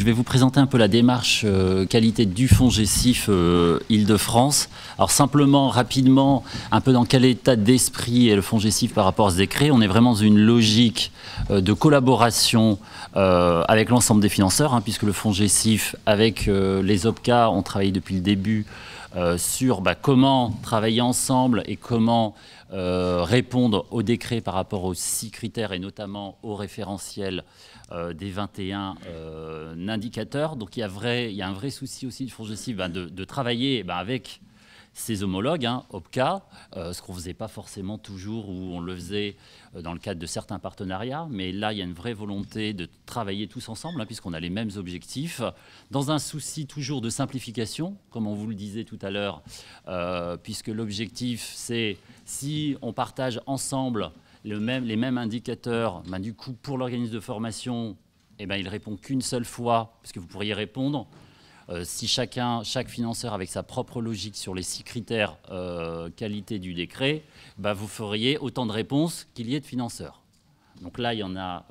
Je vais vous présenter un peu la démarche qualité du FONGECIF Île-de-France. Alors simplement, rapidement, un peu dans quel état d'esprit est le FONGECIF par rapport à ce décret. On est vraiment dans une logique de collaboration avec l'ensemble des financeurs, puisque le FONGECIF, avec les OPCA, ont travaillé depuis le début sur comment travailler ensemble et comment répondre au décret par rapport aux 6 critères et notamment au référentiel des 21 indicateurs. Donc il y a un vrai souci aussi du FONGECIF de travailler avec ses homologues, OPCA, ce qu'on ne faisait pas forcément toujours, ou on le faisait dans le cadre de certains partenariats. Mais là, il y a une vraie volonté de travailler tous ensemble, puisqu'on a les mêmes objectifs, dans un souci toujours de simplification, comme on vous le disait tout à l'heure, puisque l'objectif, c'est si on partage ensemble les mêmes indicateurs, du coup, pour l'organisme de formation, il répond qu'une seule fois, parce que vous pourriez répondre. Si chaque financeur avec sa propre logique sur les 6 critères qualité du décret, vous feriez autant de réponses qu'il y ait de financeurs. Donc là, il y en a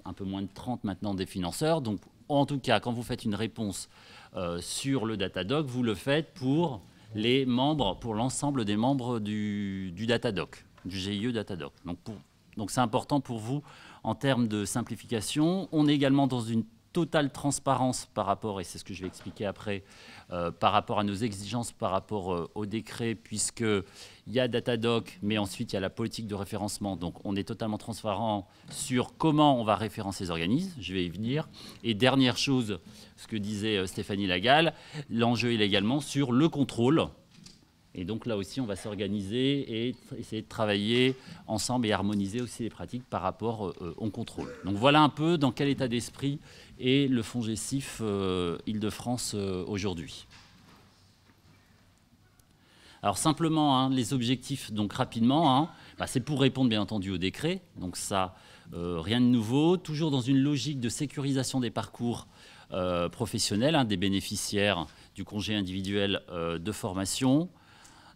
un peu moins de 30 maintenant des financeurs. Donc en tout cas, quand vous faites une réponse sur le Datadoc, vous le faites pour les membres, pour l'ensemble des membres du Datadoc, du GIE Datadoc. Donc c'est important pour vous en termes de simplification. On est également dans une totale transparence par rapport, et c'est ce que je vais expliquer après, par rapport à nos exigences par rapport au décret, puisqu'il y a Datadoc, mais ensuite il y a la politique de référencement. Donc on est totalement transparent sur comment on va référencer les organismes, je vais y venir. Et dernière chose, ce que disait Stéphanie Lagall, l'enjeu est également sur le contrôle. Et donc là aussi, on va s'organiser et essayer de travailler ensemble et harmoniser aussi les pratiques par rapport au contrôle. Donc voilà un peu dans quel état d'esprit est le FONGECIF Île-de-France aujourd'hui. Alors simplement, les objectifs, donc rapidement, c'est pour répondre bien entendu au décret. Donc ça, rien de nouveau. Toujours dans une logique de sécurisation des parcours professionnels, des bénéficiaires du congé individuel de formation.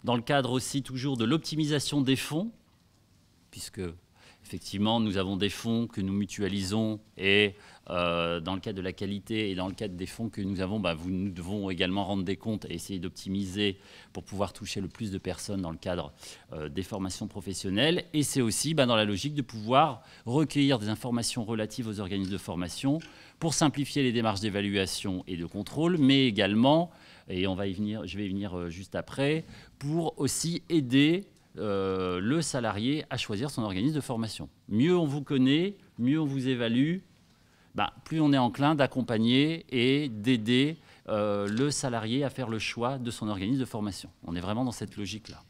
Dans le cadre aussi toujours de l'optimisation des fonds, puisque effectivement nous avons des fonds que nous mutualisons et dans le cadre de la qualité et dans le cadre des fonds que nous avons, nous devons également rendre des comptes et essayer d'optimiser pour pouvoir toucher le plus de personnes dans le cadre des formations professionnelles. Et c'est aussi dans la logique de pouvoir recueillir des informations relatives aux organismes de formation pour simplifier les démarches d'évaluation et de contrôle, mais également, et je vais y venir juste après, pour aussi aider le salarié à choisir son organisme de formation. Mieux on vous connaît, mieux on vous évalue, plus on est enclin d'accompagner et d'aider le salarié à faire le choix de son organisme de formation. On est vraiment dans cette logique-là.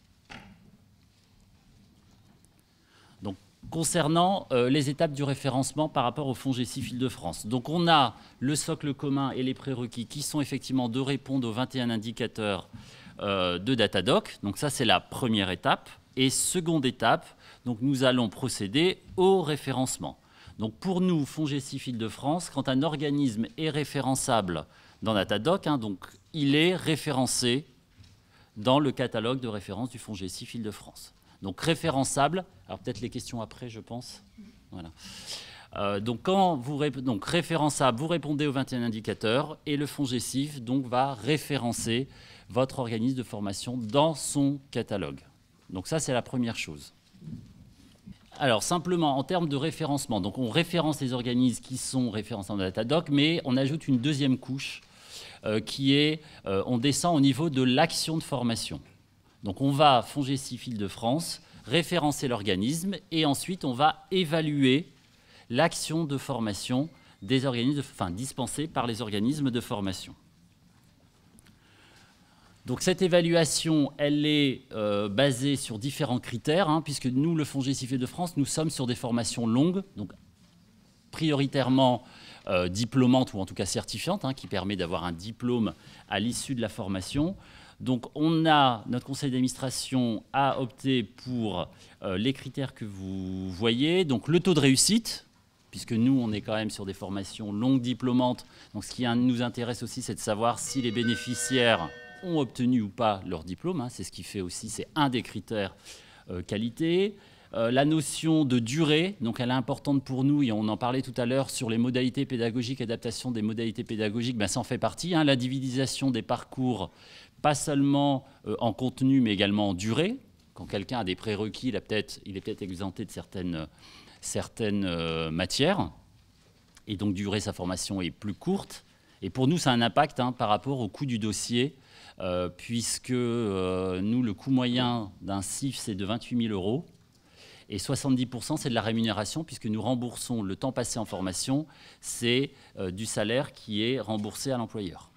Donc, concernant les étapes du référencement par rapport au FONGECIF Île-de-France. Donc on a le socle commun et les prérequis qui sont effectivement de répondre aux 21 indicateurs de Datadoc. Donc ça, c'est la première étape. Et seconde étape, donc nous allons procéder au référencement. Donc pour nous, FONGECIF Île-de-France, quand un organisme est référençable dans Datadoc, donc il est référencé dans le catalogue de référence du FONGECIF Île-de-France. Donc référençable, alors peut-être les questions après, je pense. Voilà. Donc quand vous référençable, vous répondez aux 21 indicateurs et le FONGECIF va référencer votre organisme de formation dans son catalogue. Donc ça, c'est la première chose. Alors simplement, en termes de référencement, donc on référence les organismes qui sont référencés dans Datadoc, mais on ajoute une deuxième couche qui est, on descend au niveau de l'action de formation. Donc on va, FONGECIF Île-de-France, référencer l'organisme et ensuite on va évaluer l'action de formation des organismes, dispensée par les organismes de formation. Donc cette évaluation, elle est basée sur différents critères, puisque nous, le FONGECIF Île-de-France, nous sommes sur des formations longues, donc prioritairement diplômantes ou en tout cas certifiantes, qui permet d'avoir un diplôme à l'issue de la formation. Donc notre conseil d'administration a opté pour les critères que vous voyez, donc le taux de réussite, puisque nous, on est quand même sur des formations longues diplômantes. Donc ce qui nous intéresse aussi, c'est de savoir si les bénéficiaires ont obtenu ou pas leur diplôme. C'est ce qui fait aussi, c'est un des critères qualité. La notion de durée, donc elle est importante pour nous, et on en parlait tout à l'heure sur les modalités pédagogiques, adaptation des modalités pédagogiques, ben ça en fait partie. Hein, l'individualisation des parcours, pas seulement en contenu, mais également en durée. Quand quelqu'un a des prérequis, il est peut-être exempté de certaines matières, et donc durer sa formation est plus courte. Et pour nous, ça a un impact par rapport au coût du dossier, puisque nous, le coût moyen d'un CIF, c'est de 28 000 €. Et 70%, c'est de la rémunération, puisque nous remboursons le temps passé en formation, c'est du salaire qui est remboursé à l'employeur.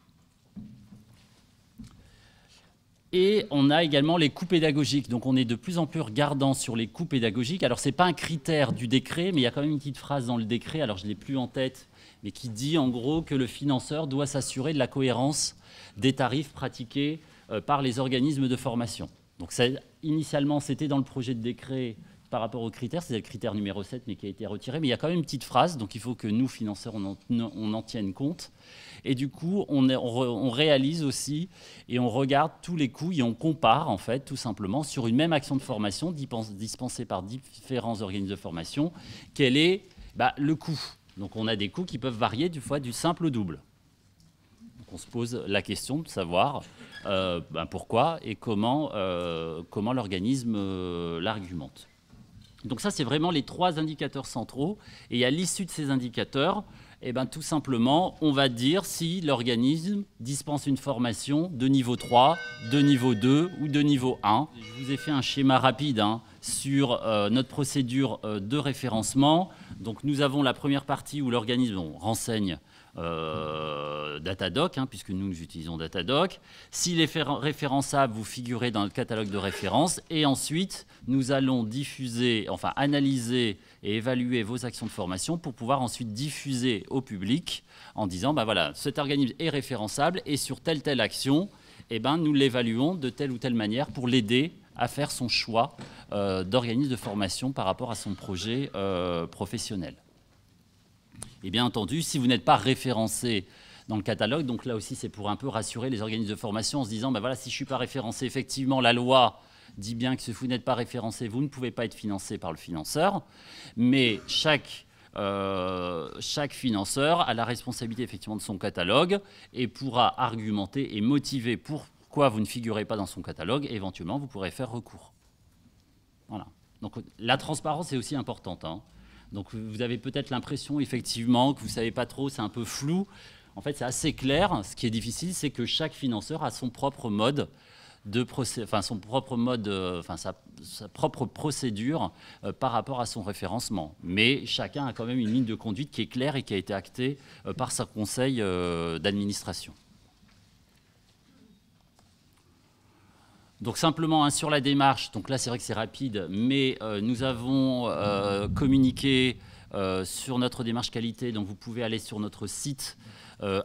Et on a également les coûts pédagogiques. Donc on est de plus en plus regardant sur les coûts pédagogiques. Alors ce n'est pas un critère du décret, mais il y a quand même une petite phrase dans le décret, alors je ne l'ai plus en tête, mais qui dit en gros que le financeur doit s'assurer de la cohérence des tarifs pratiqués par les organismes de formation. Donc initialement, c'était dans le projet de décret par rapport aux critères, c'est le critère numéro 7, mais qui a été retiré. Mais il y a quand même une petite phrase, donc il faut que nous, financeurs, on en tienne compte. Et du coup, on réalise aussi et on regarde tous les coûts et on compare, en fait, tout simplement, sur une même action de formation dispensée par différents organismes de formation, quel est le coût. Donc on a des coûts qui peuvent varier du simple au double. Donc on se pose la question de savoir pourquoi et comment l'organisme l'argumente. Donc ça, c'est vraiment les 3 indicateurs centraux. Et à l'issue de ces indicateurs, tout simplement, on va dire si l'organisme dispense une formation de niveau 3, de niveau 2 ou de niveau 1. Je vous ai fait un schéma rapide sur notre procédure de référencement. Donc nous avons la première partie où l'organisme renseigne Datadoc, puisque nous utilisons Datadoc. S'il est référençable, vous figurez dans le catalogue de référence. Et ensuite, nous allons analyser et évaluer vos actions de formation pour pouvoir ensuite diffuser au public en disant, voilà, cet organisme est référençable et sur telle action, nous l'évaluons de telle ou telle manière pour l'aider à faire son choix d'organisme de formation par rapport à son projet professionnel. Et bien entendu, si vous n'êtes pas référencé dans le catalogue, donc là aussi c'est pour un peu rassurer les organismes de formation en se disant, voilà, si je ne suis pas référencé, effectivement la loi dit bien que si vous n'êtes pas référencé, vous ne pouvez pas être financé par le financeur, mais chaque financeur a la responsabilité effectivement de son catalogue et pourra argumenter et motiver pourquoi vous ne figurez pas dans son catalogue, et éventuellement vous pourrez faire recours. Voilà. Donc la transparence est aussi importante. Donc vous avez peut-être l'impression effectivement que vous ne savez pas trop, c'est un peu flou. En fait, c'est assez clair. Ce qui est difficile, c'est que chaque financeur a son propre mode sa propre procédure par rapport à son référencement. Mais chacun a quand même une ligne de conduite qui est claire et qui a été actée par son conseil d'administration. Donc simplement sur la démarche, donc là c'est vrai que c'est rapide, mais nous avons communiqué sur notre démarche qualité, donc vous pouvez aller sur notre site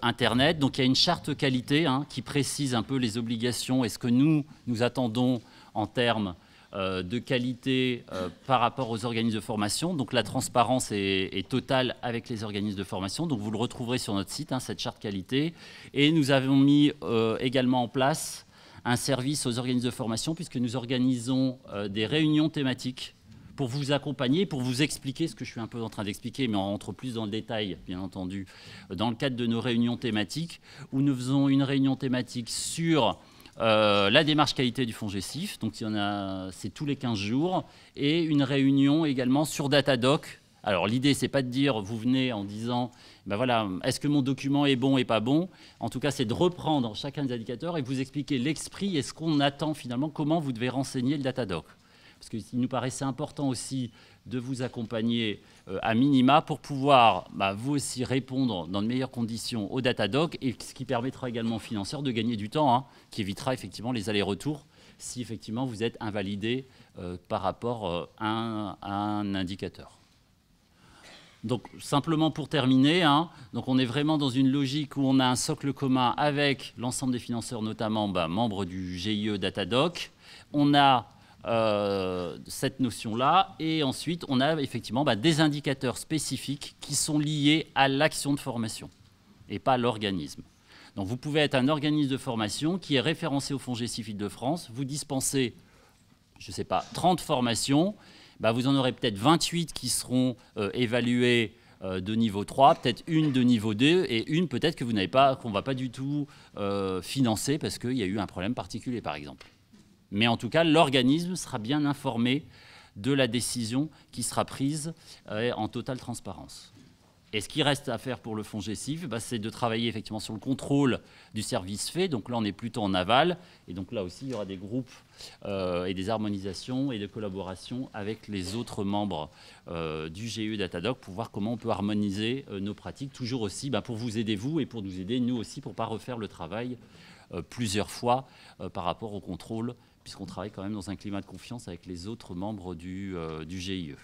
internet. Donc il y a une charte qualité qui précise un peu les obligations et ce que nous attendons en termes de qualité par rapport aux organismes de formation. Donc la transparence est totale avec les organismes de formation. Donc vous le retrouverez sur notre site, cette charte qualité. Et nous avons mis également en place un service aux organismes de formation puisque nous organisons des réunions thématiques pour vous accompagner, pour vous expliquer ce que je suis un peu en train d'expliquer, mais on rentre plus dans le détail, bien entendu, dans le cadre de nos réunions thématiques, où nous faisons une réunion thématique sur la démarche qualité du FONGECIF, donc c'est tous les 15 jours, et une réunion également sur Datadoc. Alors l'idée, c'est pas de dire, vous venez en disant, voilà, est-ce que mon document est bon et pas bon? En tout cas, c'est de reprendre chacun des indicateurs et vous expliquer l'esprit et ce qu'on attend finalement, comment vous devez renseigner le Datadoc. Parce qu'il nous paraissait important aussi de vous accompagner à minima pour pouvoir, vous aussi, répondre dans de meilleures conditions au Datadoc, et ce qui permettra également aux financeurs de gagner du temps, qui évitera effectivement les allers-retours si effectivement vous êtes invalidé par rapport à un indicateur. Donc simplement pour terminer, donc on est vraiment dans une logique où on a un socle commun avec l'ensemble des financeurs, notamment membres du GIE Datadoc. On a cette notion-là, et ensuite on a effectivement des indicateurs spécifiques qui sont liés à l'action de formation et pas à l'organisme. Donc vous pouvez être un organisme de formation qui est référencé au FONGECIF Île-de-France, vous dispensez, je ne sais pas, 30 formations, bah, vous en aurez peut-être 28 qui seront évaluées de niveau 3, peut-être une de niveau 2 et une peut-être que vous n'avez pas, qu'on ne va pas du tout financer parce qu'il y a eu un problème particulier, par exemple. Mais en tout cas, l'organisme sera bien informé de la décision qui sera prise en totale transparence. Et ce qui reste à faire pour le FONGECIF, bah, c'est de travailler effectivement sur le contrôle du service fait. Donc là, on est plutôt en aval. Et donc là aussi, il y aura des groupes et des harmonisations et des collaborations avec les autres membres du GE Datadoc pour voir comment on peut harmoniser nos pratiques. Toujours aussi bah, pour vous aider, vous, et pour nous aider, nous aussi, pour ne pas refaire le travail plusieurs fois par rapport au contrôle, puisqu'on travaille quand même dans un climat de confiance avec les autres membres du GIE.